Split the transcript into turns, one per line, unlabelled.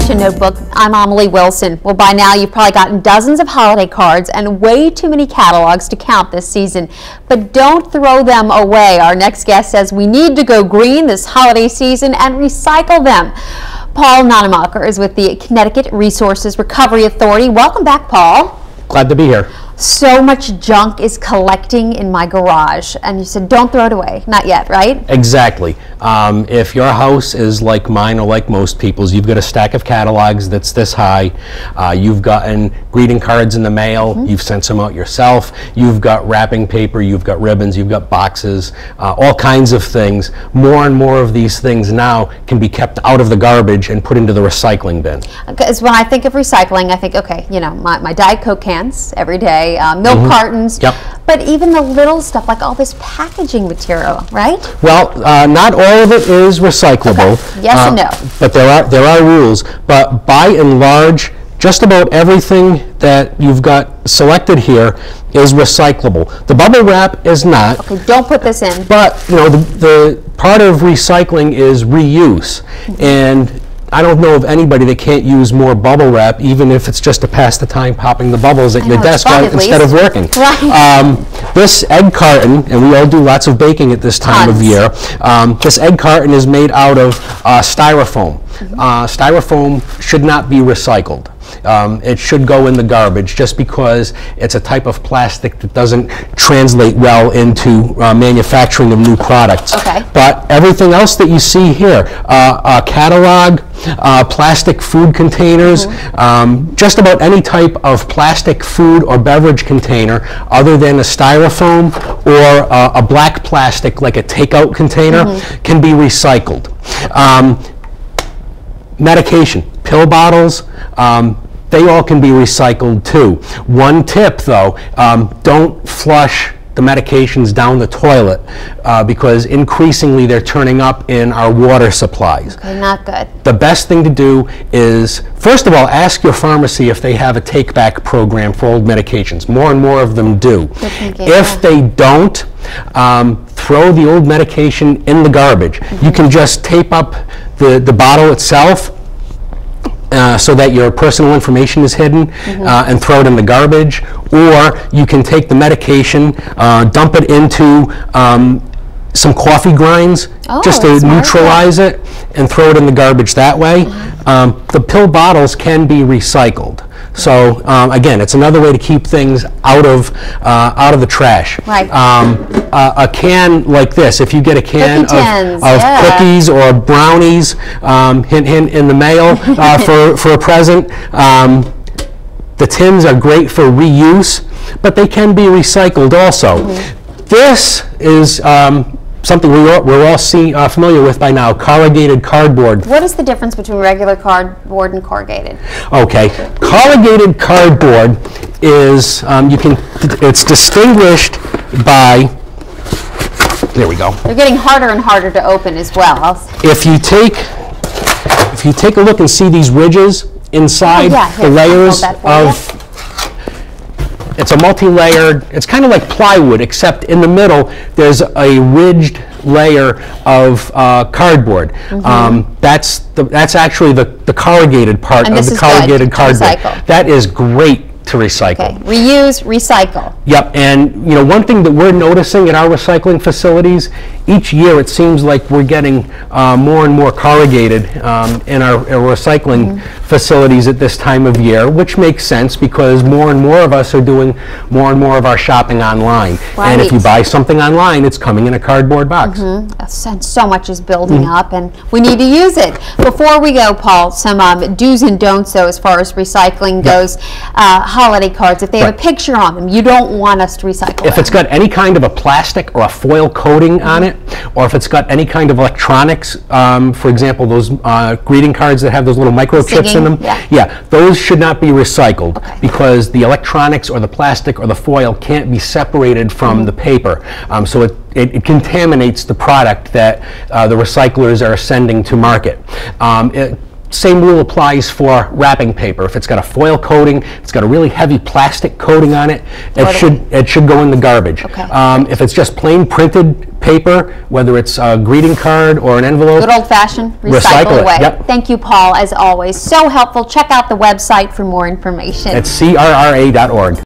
Celebration Notebook. I'm Amelie Wilson. Well, by now you've probably gotten dozens of holiday cards and way too many catalogs to count this season. But don't throw them away. Our next guest says we need to go green this holiday season and recycle them. Paul Nonnenmacher is with the Connecticut Resources Recovery Authority. Welcome back, Paul.
Glad to be here.
So much junk is collecting in my garage, and you said don't throw it away. Not yet, right?
Exactly. If your house is like mine or like most people's, you've got a stack of catalogs that's this high, you've gotten greeting cards in the mail, you've sent some out yourself, you've got wrapping paper, you've got ribbons, you've got boxes, all kinds of things. More and more of these things now can be kept out of the garbage and put into the recycling bin.
Because when I think of recycling, I think, okay, you know, my Diet Coke cans every day, milk cartons, but even the little stuff like all this packaging material, right?
Well, not all of it is recyclable.
Okay. Yes and no.
But there are rules. But by and large, just about everything that you've got selected here is recyclable. The bubble wrap is not.
Okay, don't put this in.
But you know, the part of recycling is reuse, and I don't know of anybody that can't use more bubble wrap, even if it's just to pass the time popping the bubbles at your desk instead of working.
Right.
This egg carton, and we all do lots of baking at this time of year, this egg carton is made out of styrofoam. Styrofoam should not be recycled. It should go in the garbage just because it's a type of plastic that doesn't translate well into manufacturing of new products.
Okay.
But everything else that you see here, a catalog, plastic food containers, just about any type of plastic food or beverage container other than a styrofoam or a black plastic like a takeout container can be recycled. Medication, pill bottles, they all can be recycled too. One tip though, don't flush the medications down the toilet because increasingly they're turning up in our water supplies.
Okay, not good.
The best thing to do is, first of all, ask your pharmacy if they have a take-back program for old medications. More and more of them do. If they don't, throw the old medication in the garbage. You can just tape up the bottle itself so that your personal information is hidden and throw it in the garbage, or you can take the medication, dump it into some coffee grinds just to neutralize it and throw it in the garbage that way. The pill bottles can be recycled. So again, it's another way to keep things out of the trash. Right. A can like this, if you get a can of cookies or brownies, hint hint, in the mail for a present, the tins are great for reuse, but they can be recycled also. This is something we're all familiar with by now, corrugated cardboard.
What is the difference between regular cardboard and corrugated?
Okay, corrugated cardboard is, it's distinguished by, there we go.
They're getting harder and harder to open as well.
If you take a look and see these ridges inside the layers of, it's a multi-layered, it's kind of like plywood, except in the middle there's a ridged layer of cardboard. That's actually the corrugated part of the corrugated cardboard. That is great to recycle.
Okay. Reuse, recycle.
Yep, and you know, one thing that we're noticing at our recycling facilities, each year it seems like we're getting more and more corrugated in our recycling facilities at this time of year, which makes sense because more and more of us are doing more and more of our shopping online. Right. And if you buy something online, it's coming in a cardboard box.
And so much is building up, and we need to use it. Before we go, Paul, some do's and don'ts though as far as recycling goes. Holiday cards, if they have a picture on them, you don't want us to recycle
If it's got any kind of a plastic or a foil coating on it, or if it's got any kind of electronics, for example, those greeting cards that have those little microchips in them, those should not be recycled because the electronics or the plastic or the foil can't be separated from the paper. So it contaminates the product that the recyclers are sending to market. same rule applies for wrapping paper. If it's got a foil coating, it's got a really heavy plastic coating on it, it should go in the garbage.
Okay.
If it's just plain printed paper, whether it's a greeting card or an envelope,
good old-fashioned recycle away. Yep. Thank you, Paul, as always. So helpful. Check out the website for more information.
At CRRA.org.